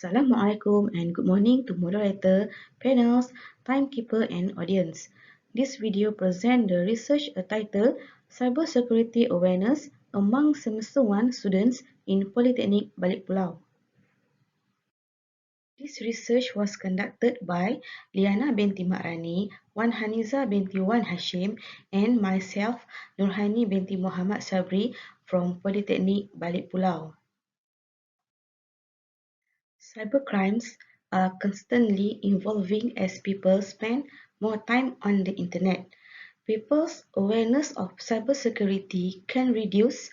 Assalamualaikum and good morning to moderator, panels, timekeeper and audience. This video presents the research titled Cybersecurity Awareness among Semester 1 students in Politeknik Balik Pulau. This research was conducted by Liana binti Makrani, Wan Haniza binti Wan Hashim and myself, Nurhani binti Muhammad Sabri from Politeknik Balik Pulau. Cybercrimes are constantly evolving as people spend more time on the internet. People's awareness of cybersecurity can reduce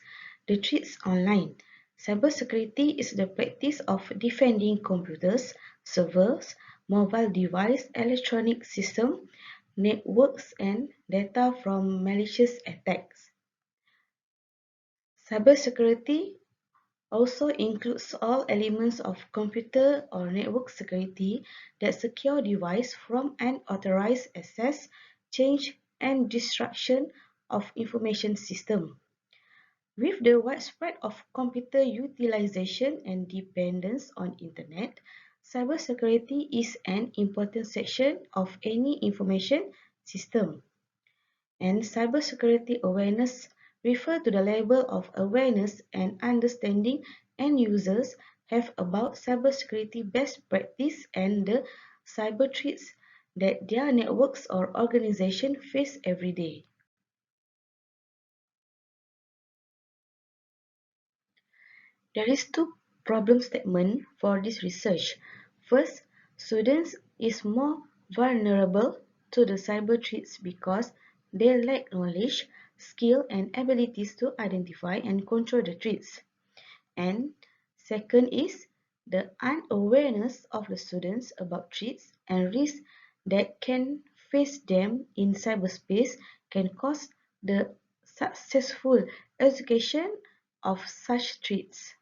the threats online. Cybersecurity is the practice of defending computers, servers, mobile device, electronic systems, networks, and data from malicious attacks. Cybersecurity also includes all elements of computer or network security that secure device from unauthorized access, change, and destruction of information system. With the widespread of computer utilization and dependence on internet, cybersecurity is an important section of any information system. And cybersecurity awareness refer to the level of awareness and understanding end users have about cybersecurity best practice and the cyber threats that their networks or organization face every day. There is two problem statement for this research. First, students is more vulnerable to the cyber threats because they lack knowledge, skill and abilities to identify and control the threats. And second is the unawareness of the students about threats and risks that can face them in cyberspace can cause the successful education of such threats.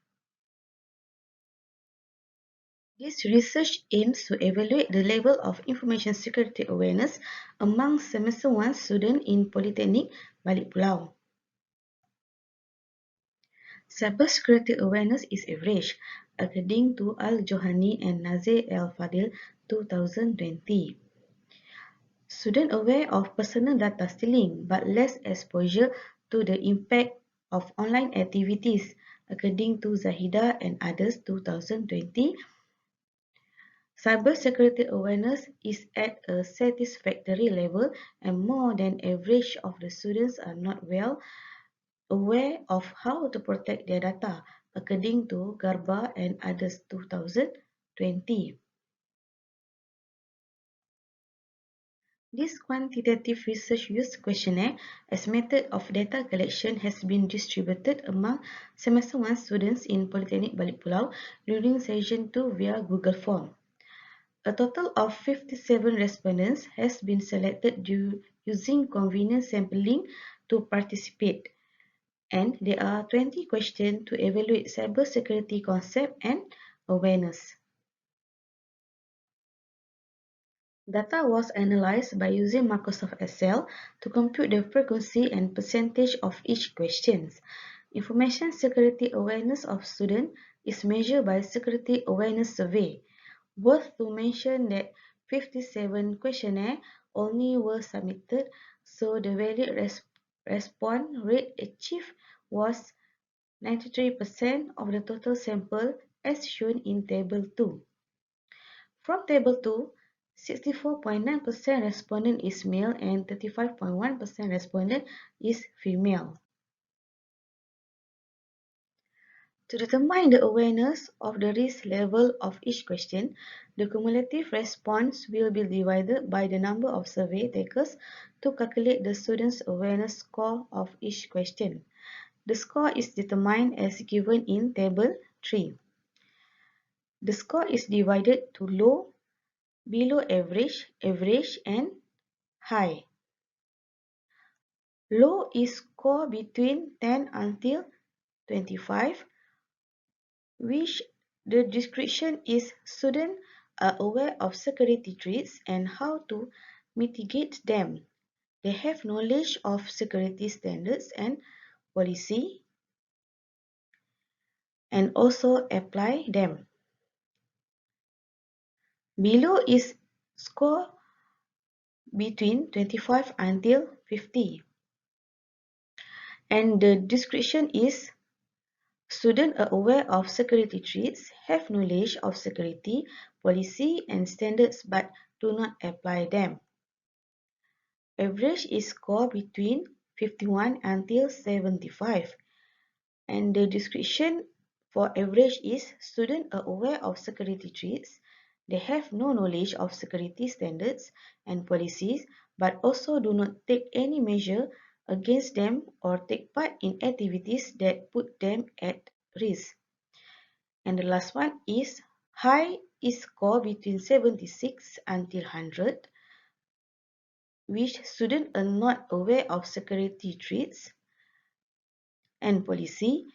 This research aims to evaluate the level of information security awareness among Semester 1 students in Politeknik Balik Pulau. Cybersecurity awareness is average, according to Al-Johani and Nazir Al-Fadil 2020. Students aware of personal data stealing but less exposure to the impact of online activities, according to Zahida and others 2020. Cybersecurity awareness is at a satisfactory level and more than average of the students are not well aware of how to protect their data, according to Garba and others 2020. This quantitative research use questionnaire as method of data collection has been distributed among Semester 1 students in Politeknik Balik Pulau during Session 2 via Google Form. A total of 57 respondents has been selected using convenient sampling to participate, and there are 20 questions to evaluate cybersecurity concept and awareness. Data was analyzed by using Microsoft Excel to compute the frequency and percentage of each question. Information security awareness of students is measured by Security Awareness Survey. Worth to mention that 57 questionnaires only were submitted, so the valid response rate achieved was 93% of the total sample as shown in Table 2. From Table 2, 64.9% respondent is male and 35.1% respondent is female. To determine the awareness of the risk level of each question, the cumulative response will be divided by the number of survey takers to calculate the student's awareness score of each question. The score is determined as given in Table 3. The score is divided to low, below average, average, and high. Low is score between 10 until 25, which the description is students are aware of security threats and how to mitigate them. They have knowledge of security standards and policy and also apply them. Below is score between 25 until 50. And the description is students are aware of security threats, have knowledge of security policy and standards but do not apply them. Average is score between 51 until 75. And the description for average is students are aware of security threats, they have no knowledge of security standards and policies, but also do not take any measure against them or take part in activities that put them at risk. And the last one is high is score between 76 until 100, which students are not aware of security threats and policy.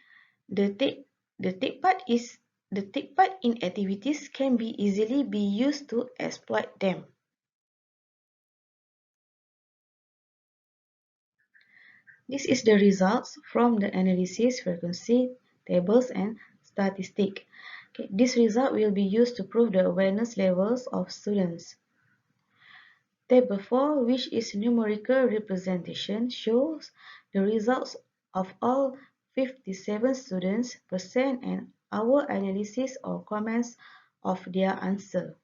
The take the take part in activities can be easily be used to exploit them. This is the results from the analysis frequency tables and statistic. Okay, this result will be used to prove the awareness levels of students. Table 4, which is numerical representation, shows the results of all 57 students percent and our analysis or comments of their answer.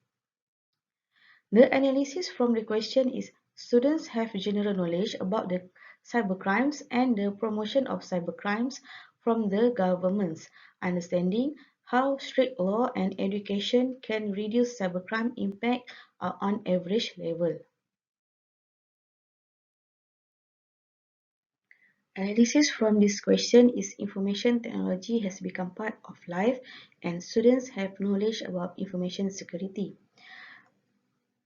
The analysis from the question is students have general knowledge about the cybercrimes and the promotion of cybercrimes from the governments, understanding how strict law and education can reduce cybercrime impact on average level. Analysis from this question is information technology has become part of life and students have knowledge about information security.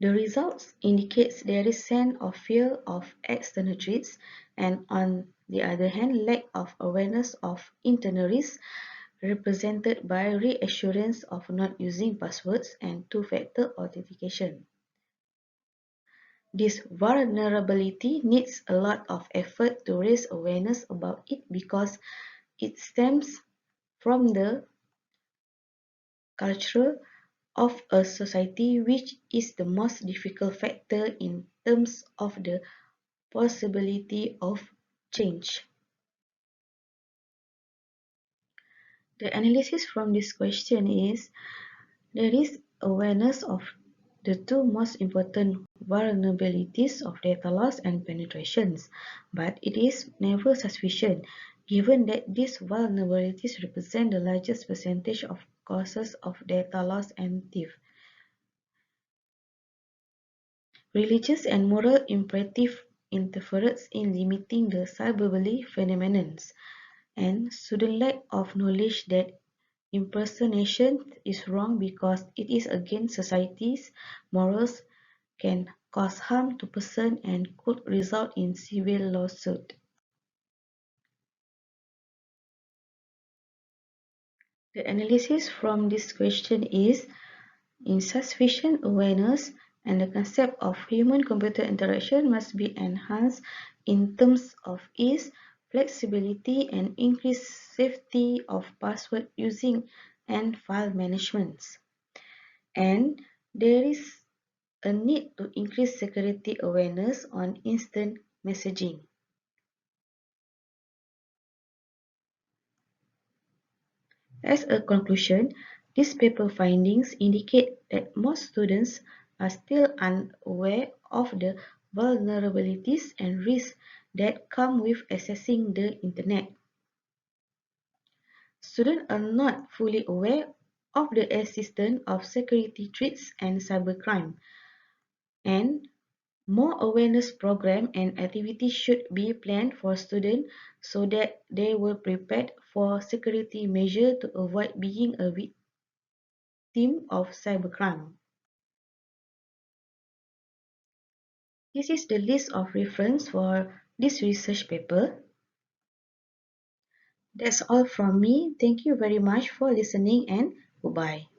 The results indicates there is sense of fear of external threats and on the other hand lack of awareness of internal risks represented by reassurance of not using passwords and two-factor authentication. This vulnerability needs a lot of effort to raise awareness about it because it stems from the culture of a society which is the most difficult factor in terms of the possibility of change. The analysis from this question is there is awareness of the two most important vulnerabilities of data loss and penetrations, but it is never sufficient given that these vulnerabilities represent the largest percentage of causes of data loss and theft. Religious and moral imperative interferes in limiting the cyberbullying phenomenon, and student lack of knowledge that impersonation is wrong because it is against society's morals can cause harm to person and could result in civil lawsuit. The analysis from this question is insufficient awareness and the concept of human-computer interaction must be enhanced in terms of ease, flexibility, and increased safety of password using and file management. And there is a need to increase security awareness on instant messaging. As a conclusion, these paper findings indicate that most students are still unaware of the vulnerabilities and risks that come with accessing the internet. Students are not fully aware of the existence of security threats and cybercrime, and more awareness program and activities should be planned for students so that they were prepared for security measures to avoid being a victim of cybercrime. This is the list of reference for this research paper. That's all from me. Thank you very much for listening and goodbye.